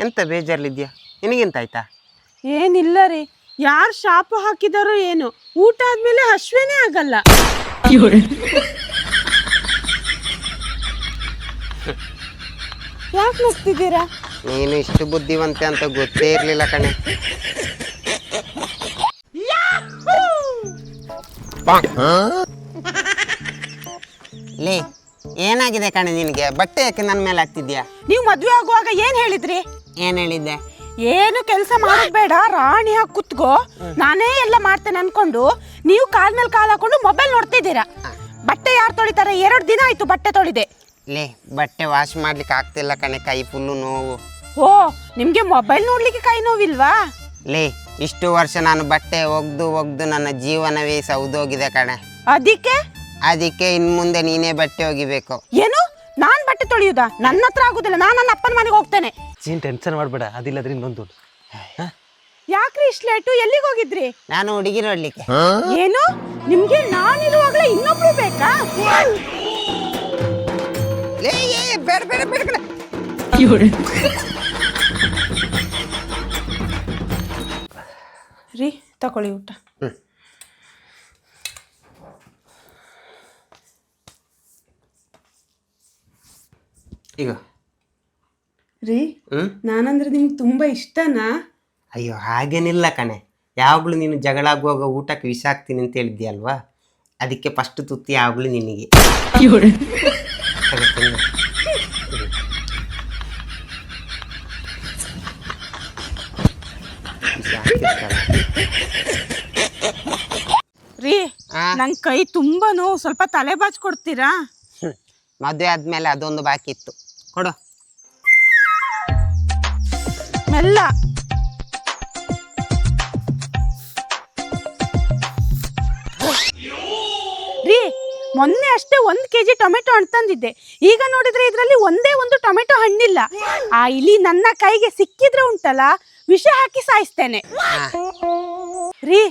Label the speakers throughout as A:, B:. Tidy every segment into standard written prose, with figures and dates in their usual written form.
A: ಎಂತ ಬೇಜಾರಲ್ಲಿದ್ಯಾ? ನಿನಗೆಂತ ಆಯ್ತಾ?
B: ಏನಿಲ್ಲ ರೀ, ಯಾರು ಶಾಪ ಹಾಕಿದಾರೋ ಏನು, ಊಟ ಆದ್ಮೇಲೆ ಹಶ್ವೇನೇ ಆಗಲ್ಲ. ಯಾಕೆ ನಗ್ತಿದ್ದೀರಾ?
A: ನೀನು ಇಷ್ಟು ಬುದ್ಧಿವಂತೆ ಅಂತ ಗೊತ್ತೇ ಇರ್ಲಿಲ್ಲ ಕಣೆ. ಲೇ, ಏನಾಗಿದೆ ಕಣೆ ನಿನಗೆ? ಬಟ್ಟೆ ಯಾಕೆ ನನ್ನ ಮೇಲೆ ಹಾಕ್ತಿದ್ಯಾ?
B: ನೀವು ಮದ್ವೆ ಆಗುವಾಗ ಏನ್ ಹೇಳಿದ್ರಿ?
A: ಏನ್ ಹೇಳಿದ್ದೆ?
B: ಏನು ಕೆಲಸ ಮಾಡೋದ್ ಬೇಡ, ರಾಣಿ ಹಾಕಿ ಕುತ್ಕೋ, ನಾನೇ ಎಲ್ಲ ಮಾಡ್ತೇನೆ ಅನ್ಕೊಂಡು ನೀವು ಕಾಲ್ ಮೇಲೆ ಕಾಲ್ ಹಾಕೊಂಡು ಮೊಬೈಲ್ ನೋಡ್ತಿದ್ದೀರಾ. ಬಟ್ಟೆ ಯಾರು ತೊಳಿತಾರೆ? 2 ದಿನ ಆಯ್ತು ಬಟ್ಟೆ ತೊಳಿದೆ.
A: ಲೇ, ಬಟ್ಟೆ ವಾಶ್ ಮಾಡ್ಲಿಕ್ಕೆ ಆಗ್ತಿಲ್ಲ ಕಣೆ, ಕೈ ಫುಲ್ಲು ನೋವು.
B: ಓ, ನಿಮ್ಗೆ ಮೊಬೈಲ್ ನೋಡ್ಲಿಕ್ಕೆ ಕೈ ನೋವಿಲ್ವಾ?
A: ಲೇ, ಇಷ್ಟು ವರ್ಷ ನಾನು ಬಟ್ಟೆ ಒಗ್ದು ನನ್ನ ಜೀವನವೇ ಸೌದೋಗಿದೆ ಕಣೆ. ಅದಕ್ಕೆ ಇನ್ ಮುಂದೆ ನೀನೇ ಬಟ್ಟೆ ಒಗಿಬೇಕು.
B: ಏನು, ನಾನ್ ಬಟ್ಟೆ ತೊಳೆಯುದಾ? ನನ್ನ ಹತ್ರ ಆಗುದಿಲ್ಲ, ನಾನು ನನ್ನ ಅಪ್ಪನ ಮನೆಗೆ ಹೋಗ್ತೇನೆ.
C: ಟೆನ್ಷನ್ ಮಾಡ್ಬೇಡ, ಅದಿಲ್ಲದ್ರೆ ಇನ್ನೊಂದು.
B: ಯಾಕ್ರಿ ಇಷ್ಟು ಲೇಟು? ಎಲ್ಲಿಗೆ ಹೋಗಿದ್ರಿ?
A: ನಾನು ಹುಡುಗಿ ನೋಡ್ಲಿಕ್ಕೆ.
B: ಏನು, ನಿಮ್ಗೆ ನಾನಿರುವಾಗಲೇ ಇನ್ನೊಬ್ರು ಬೇಕಾ?
A: ಲೇ, ಬೇಡ ಬೇಡ ಬೇಡ ಬೇಡ.
B: ರೀ, ತಕೊಳ್ಳಿ ಊಟ.
A: ಈಗ
B: ರೀ, ನಾನಂದ್ರೆ ನಿಮ್ಗೆ ತುಂಬಾ ಇಷ್ಟನಾ?
A: ಅಯ್ಯೋ, ಹಾಗೇನಿಲ್ಲ ಕಣೆ. ಯಾವಾಗಲೂ ನೀನು ಜಗಳ ಆಗುವಾಗ ಊಟಕ್ಕೆ ವಿಷ ಹಾಕ್ತೀನಿ ಅಂತ ಹೇಳಿದ್ಯಲ್ವಾ, ಅದಕ್ಕೆ ಫಸ್ಟ್ ತುತ್ತಿ ಯಾವಾಗಲೂ ನಿನಗೆ.
B: ರೀ, ನನ್ ಕೈ ತುಂಬಾ ನೋವು, ಸ್ವಲ್ಪ ತಲೆ ಬಾಚ್ ಕೊಡ್ತೀರಾ?
A: ಮದುವೆ ಆದ್ಮೇಲೆ ಅದೊಂದು ಬಾಕಿ ಇತ್ತು, ಕೊಡು.
B: ಮೆಲ್ಲ. ರೀ, ಮೊನ್ನೆ ಅಷ್ಟೇ 1 kg ಟೊಮೆಟೊ ಹಣ್ಣು ತಂದಿದ್ದೆ, ಈಗ ನೋಡಿದ್ರೆ ಇದ್ರಲ್ಲಿ ಒಂದೇ ಒಂದು ಟೊಮೆಟೊ ಹಣ್ಣಿಲ್ಲ. ಆ ಇಲಿ ನನ್ನ ಕೈಗೆ ಸಿಕ್ಕಿದ್ರೆ ಉಂಟಲ್ಲ, ವಿಷ ಹಾಕಿ ಸಾಯಿಸ್ತೇನೆ. ರೀ,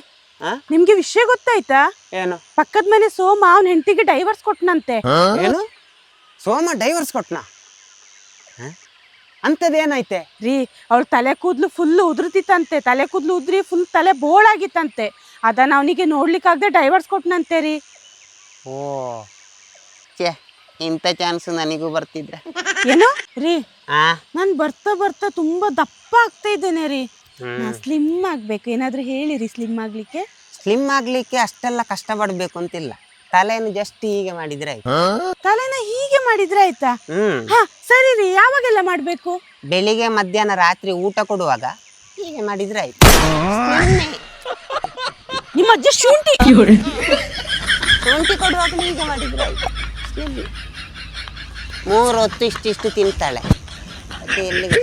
B: ನಿಮ್ಗೆ ವಿಷಯ ಗೊತ್ತಾಯ್ತಾ?
A: ಏನು?
B: ಪಕ್ಕದ ಮನೆ ಸೋಮ ಅವನ ಹೆಂಡತಿಗೆ ಡೈವರ್ಸ್ ಕೊಟ್ಟನಂತೆ.
A: ಏನು? ಸೋಮ ಡೈವರ್ಸ್ ಕೊಟ್ನಾ? ಅಂತದೇನೈತೆ?
B: ರೀ, ಅವಳ ತಲೆ ಕೂದ್ಲು ಫುಲ್ ಉದುರ್ತಿತ್ತಂತೆ, ತಲೆ ಕೂದ್ಲು ಉದ್ರಿ ಫುಲ್ ತಲೆ ಬೋಳಾಗಿತ್ತಂತೆ. ಅದನ್ನ ಅವನಿಗೆ ನೋಡ್ಲಿಕ್ಕಾಗದೆ ಡೈವರ್ಸ್ ಕೊಟ್ಟನಂತೆ ರೀ.
A: ಓ, ಛೇ, ಇಂಥ ಚಾನ್ಸ್ ನನಗೂ ಬರ್ತಿದ್ರೆ.
B: ಏನು ರೀ, ನಾನು ಬರ್ತಾ ಬರ್ತಾ ತುಂಬಾ ದಪ್ಪ ಆಗ್ತಾ ಇದ್ದೇನೆ ರೀ. ಸ್ಲಿಮ್ ಆಗ್ಬೇಕು, ಏನಾದ್ರೂ ಹೇಳಿರಿ ಸ್ಲಿಮ್ ಆಗ್ಲಿಕ್ಕೆ.
A: ಸ್ಲಿಮ್ ಆಗ್ಲಿಕ್ಕೆ ಅಷ್ಟೆಲ್ಲ ಕಷ್ಟ ಪಡ್ಬೇಕು ಅಂತಿಲ್ಲ, ತಲೆಯನ್ನು ಜಸ್ಟ್ ಹೀಗೆ ಮಾಡಿದ್ರೆ ಆಯ್ತು.
B: ತಲೆನ ಹೀಗೆ ಮಾಡಿದ್ರೆ ಆಯ್ತಾ? ಹಾ, ಸರಿ ರೀ, ಯಾವಾಗೆಲ್ಲ ಮಾಡ್ಬೇಕು?
A: ಬೆಳಿಗ್ಗೆ, ಮಧ್ಯಾಹ್ನ, ರಾತ್ರಿ ಊಟ ಕೊಡುವಾಗ ಹೀಗೆ ಮಾಡಿದ್ರೆ ಆಯ್ತು.
B: ನಿಮ್ಮ ಅಜ್ಜ ಶುಂಠಿ
A: ಕೊಡುವಾಗ ಹೀಗೆ ಮಾಡಿದ್ರೆ ಆಯ್ತು. 3 ಹೊತ್ತು ಇಷ್ಟಿಷ್ಟು ತಿಂತಾಳೆ, ಅದು ಎಲ್ಲಿಗೆ